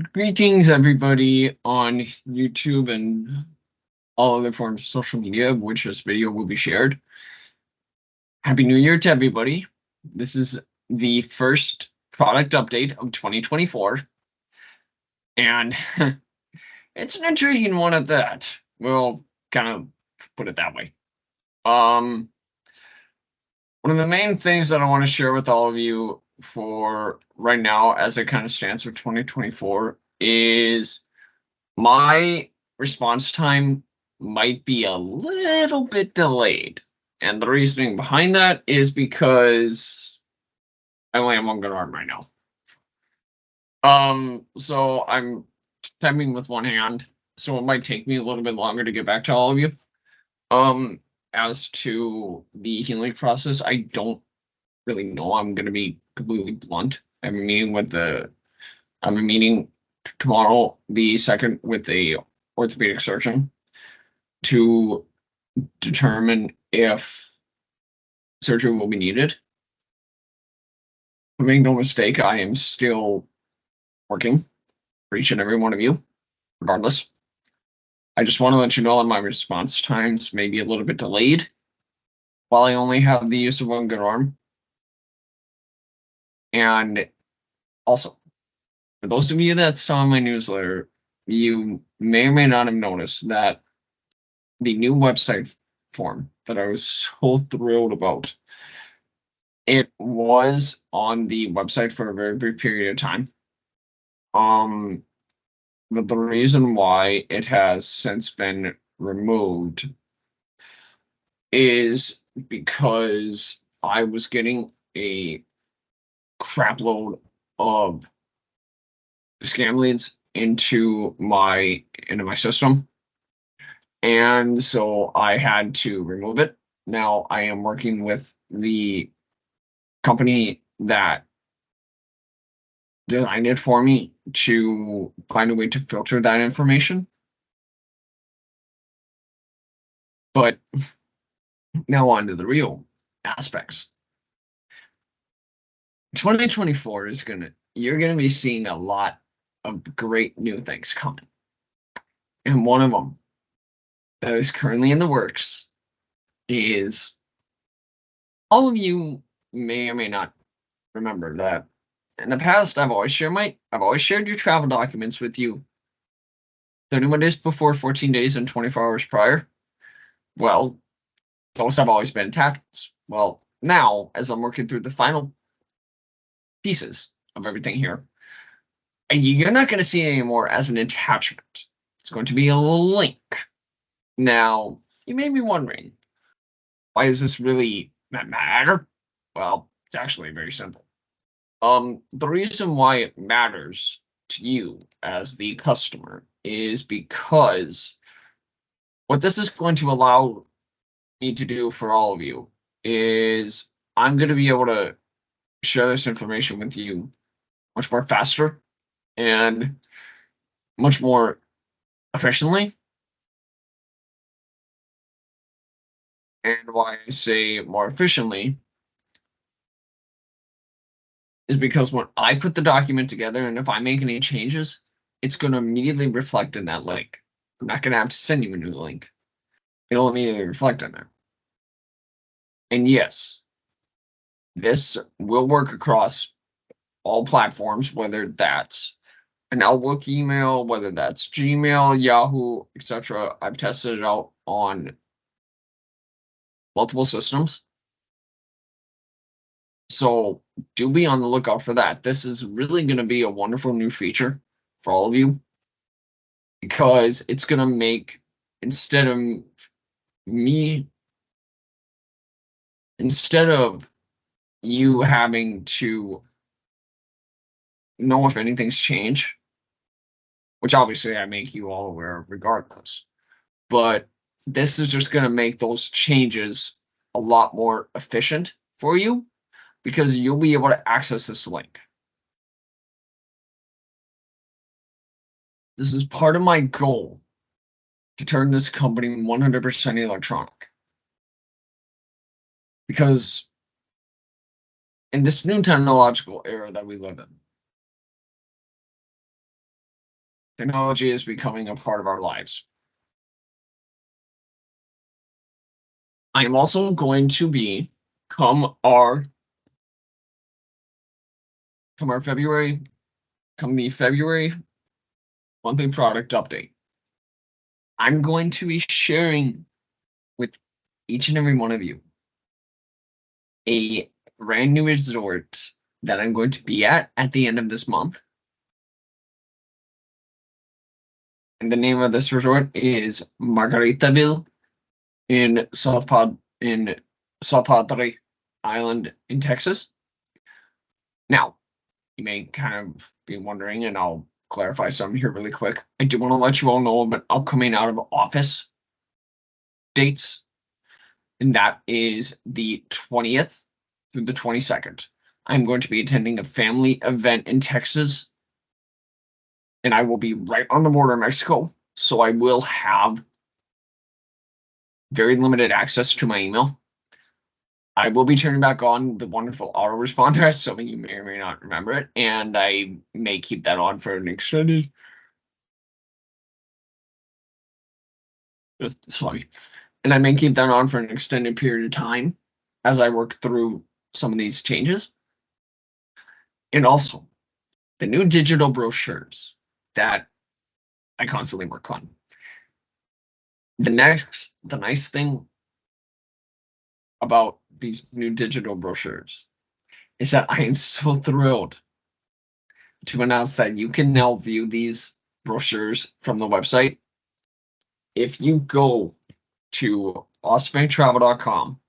Greetings, everybody on YouTube and all other forms of social media of which this video will be shared. Happy New Year to everybody. This is the first product update of 2024, and it's an intriguing one at that. We'll kind of put it that way. One of the main things that I want to share with all of you for right now, as it kind of stands for 2024, is my response time might be a little bit delayed. And the reasoning behind that is because I only have one good arm right now. So I'm typing with one hand, so it might take me a little bit longer to get back to all of you. As to the healing process, I don't really know. I'm gonna be completely blunt. I'm a meeting tomorrow, the second, with a orthopedic surgeon to determine if surgery will be needed. But make no mistake, I am still working for each and every one of you, regardless. I just want to let you know that my response times may be a little bit delayed while I only have the use of one good arm. And also, for those of you that saw my newsletter, you may or may not have noticed that the new website form that I was so thrilled about, it was on the website for a very brief period of time. But the reason why it has since been removed is because I was getting a crapload of scam leads into my system, and so I had to remove it. Now I am working with the company that designed it for me to find a way to filter that information. But now on to the real aspects. 2024 is you're gonna be seeing a lot of great new things coming. And one of them that is currently in the works is, all of you may or may not remember that in the past I've always shared your travel documents with you 31 days before, 14 days, and 24 hours prior. Well, those have always been attachments. Well, now, as I'm working through the final pieces of everything here, you're not going to see it anymore as an attachment. It's going to be a link. Now, you may be wondering, why does this really matter? Well, it's actually very simple. The reason why it matters to you as the customer is because what this is going to allow me to do for all of you is I'm going to be able to share this information with you much more faster and much more efficiently. And why I say more efficiently is because when I put the document together and if I make any changes, it's going to immediately reflect in that link. I'm not going to have to send you a new link. It'll immediately reflect in there. And yes, this will work across all platforms, whether that's an Outlook email, whether that's Gmail, Yahoo, etc. I've tested it out on multiple systems. So do be on the lookout for that. This is really going to be a wonderful new feature for all of you, because it's going to make, instead of me, instead of you having to know if anything's changed, which obviously I make you all aware of regardless, but this is just going to make those changes a lot more efficient for you, because you'll be able to access this link. This is part of my goal to turn this company 100% electronic. Because in this new technological era that we live in, Technology is becoming a part of our lives. I am also going to be come our February, come the February monthly product update. I'm going to be sharing with each and every one of you a brand new resort that I'm going to be at the end of this month. And the name of this resort is Margaritaville in South Padre Island in Texas. Now, you may kind of be wondering, and I'll clarify something here really quick. I do want to let you all know about upcoming out of office dates, and that is the 20th through the 22nd. I'm going to be attending a family event in Texas, and I will be right on the border of Mexico, so I will have very limited access to my email. I will be turning back on the wonderful autoresponder, some of you may or may not remember it, and I may keep that on for an extended. Sorry. And I may keep that on for an extended period of time as I work through some of these changes. And also, the new digital brochures that I constantly work on. The nice thing about these new digital brochures is that I am so thrilled to announce that you can now view these brochures from the website. If you go to austinfranktravel.com,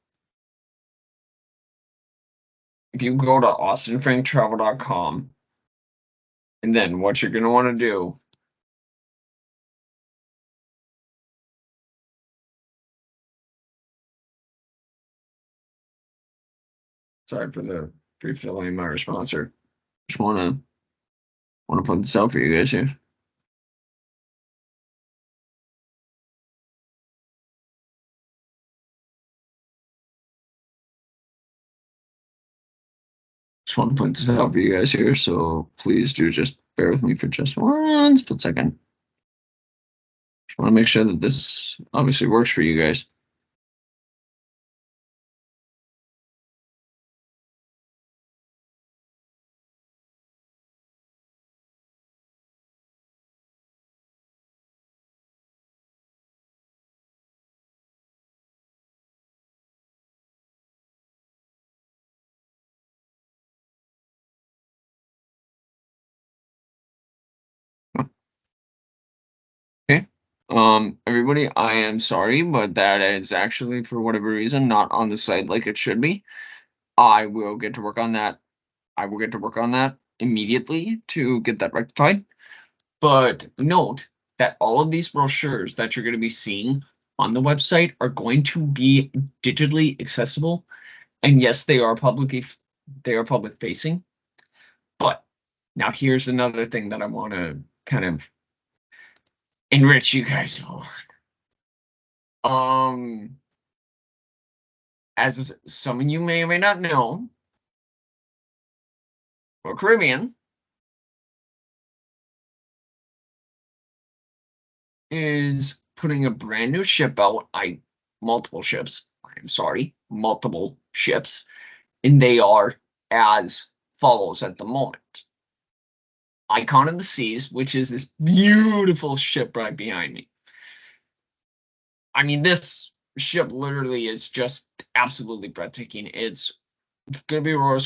and then what you're going to want to do, sorry for the brief delay in my response here. Just want to put this out for you guys here. Just want to point this out for you guys here, so please do just bear with me for just one split second. Just want to make sure that this obviously works for you guys. Okay. Everybody, I am sorry, but that is actually, for whatever reason, not on the site like it should be. I will get to work on that. Immediately to get that rectified. But note that all of these brochures that you're going to be seeing on the website are going to be digitally accessible. And yes, they are public facing. But now here's another thing that I want to kind of enrich you guys on. As some of you may or may not know, Royal Caribbean is putting a brand new ship out. Multiple ships. And they are as follows at the moment. Icon of the Seas, which is this beautiful ship right behind me. I mean, this ship literally is just absolutely breathtaking. It's going to be Royal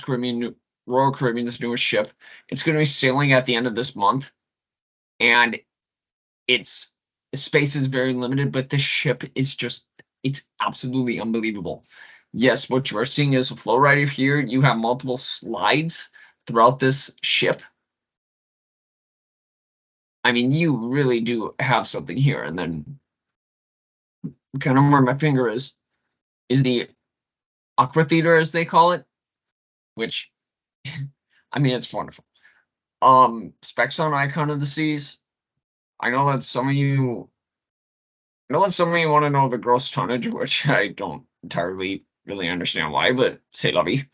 Caribbean's newest ship. It's going to be sailing at the end of this month, and its space is very limited, but this ship is it's absolutely unbelievable. Yes, what you are seeing is a flow right here. You have multiple slides throughout this ship. I mean, you really do have something here. And then kind of where my finger is the aqua theater, as they call it, which I mean, it's wonderful. Specs on Icon of the Seas. I know that some of you want to know the gross tonnage, which I don't entirely really understand why, but say la vie.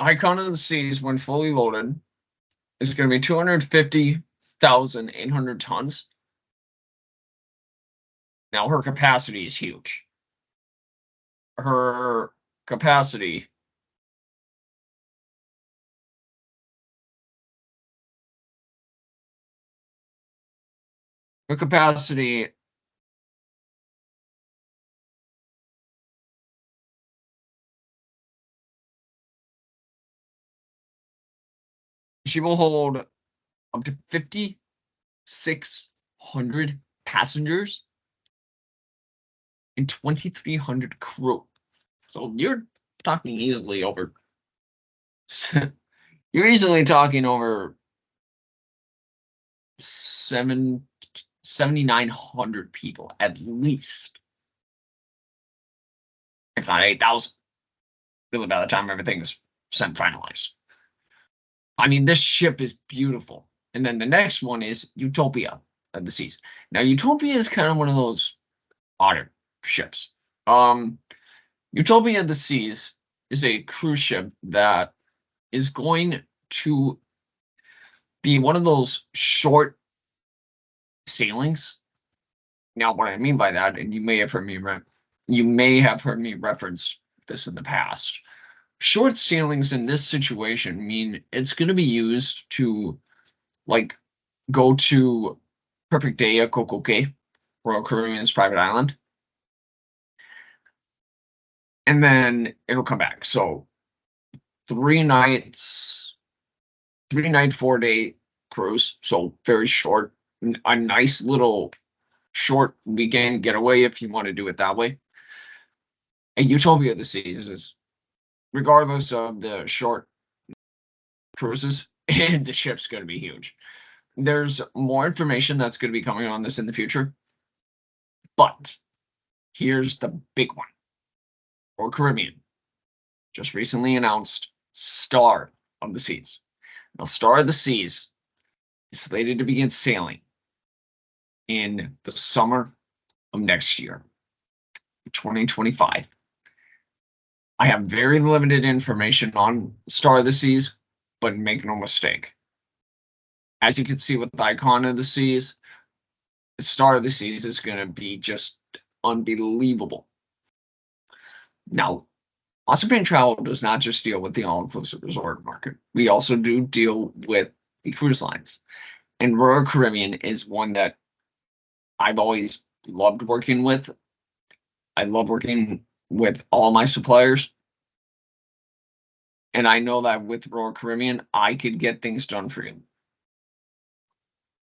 Icon of the Seas, when fully loaded, is going to be 250,800 tons. Now, her capacity is huge. Her capacity her capacity she will hold up to 5,600 passengers and 2,300 crew. So you're talking easily over. You're easily talking over 7,900 people at least, if not 8,000. Really, by the time everything is sent finalized. I mean, this ship is beautiful. And then the next one is Utopia of the Seas. Now, Utopia is kind of one of those otter ships. Utopia of the Seas is a cruise ship that is going to be one of those short sailings. Now, what I mean by that, and you may have heard me reference this in the past. Short sailings in this situation mean it's going to be used to, like, go to Perfect Day at Coco Cay, Royal Caribbean's private island, and then it'll come back. So 3 night, 4 day cruise. So very short, a nice little short weekend getaway if you want to do it that way. And Utopia of the Seas is, regardless of the short cruises, and the ship's going to be huge. There's more information that's going to be coming on this in the future, but here's the big one. Royal Caribbean just recently announced Star of the Seas. Now, Star of the Seas is slated to begin sailing in the summer of next year, 2025. I have very limited information on Star of the Seas, but make no mistake. As you can see with the Icon of the Seas, the Star of the Seas is going to be just unbelievable. Now, Awesome Paint Travel does not just deal with the all-inclusive resort market. We also do deal with the cruise lines. And Royal Caribbean is one that I've always loved working with. I love working with all my suppliers. And I know that with Royal Caribbean, I could get things done for you.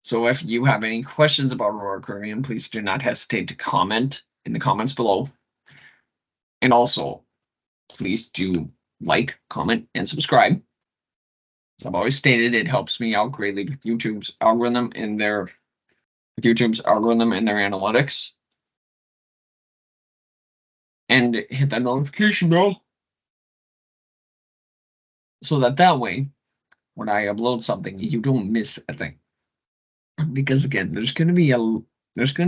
So if you have any questions about Royal Caribbean, please do not hesitate to comment in the comments below. And also, please do like, comment, and subscribe. As I've always stated, it helps me out greatly with YouTube's algorithm and their analytics. And hit that notification bell so that way, when I upload something, you don't miss a thing. Because again, there's going to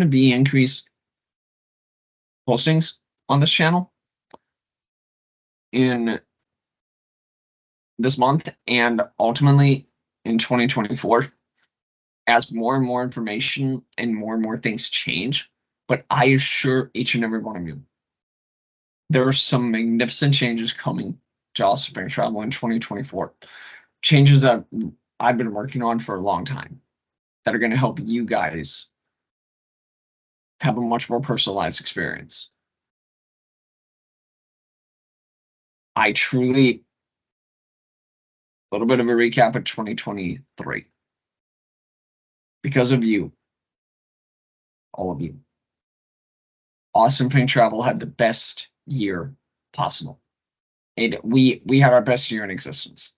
be increased postings on this channel in this month and ultimately in 2024 as more and more information and more things change. But I assure each and every one of you, there are some magnificent changes coming to Awesome Paint Travel in 2024. Changes that I've been working on for a long time that are going to help you guys have a much more personalized experience. A little bit of a recap of 2023. Because of you, all of you, Awesome Paint Travel had the best year possible. And we had our best year in existence.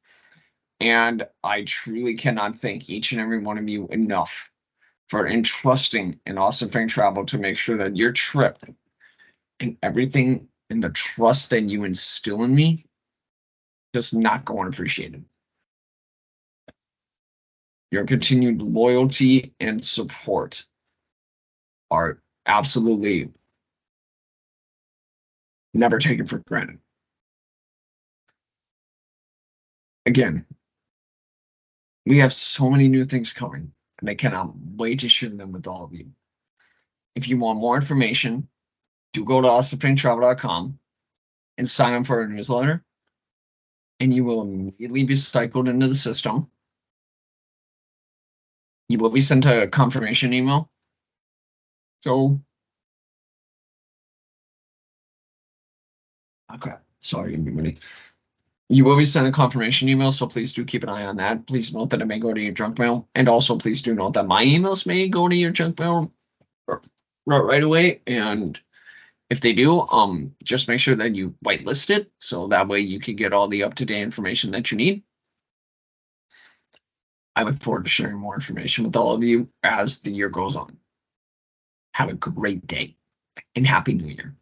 And I truly cannot thank each and every one of you enough for entrusting in Awesome Paint Travel to make sure that your trip and everything and the trust that you instill in me does not go unappreciated. Your continued loyalty and support are absolutely never taken for granted. Again, we have so many new things coming, and I cannot wait to share them with all of you. If you want more information, do go to awesomethingtravel.com and sign up for our newsletter, and you will immediately be cycled into the system. You will be sent a confirmation email. So, okay, sorry, everybody. You will be sent a confirmation email, so please do keep an eye on that. Please note that it may go to your junk mail, and also please do note that my emails may go to your junk mail right away. And if they do, just make sure that you whitelist it, so that way you can get all the up-to-date information that you need. I look forward to sharing more information with all of you as the year goes on. Have a great day and Happy New Year.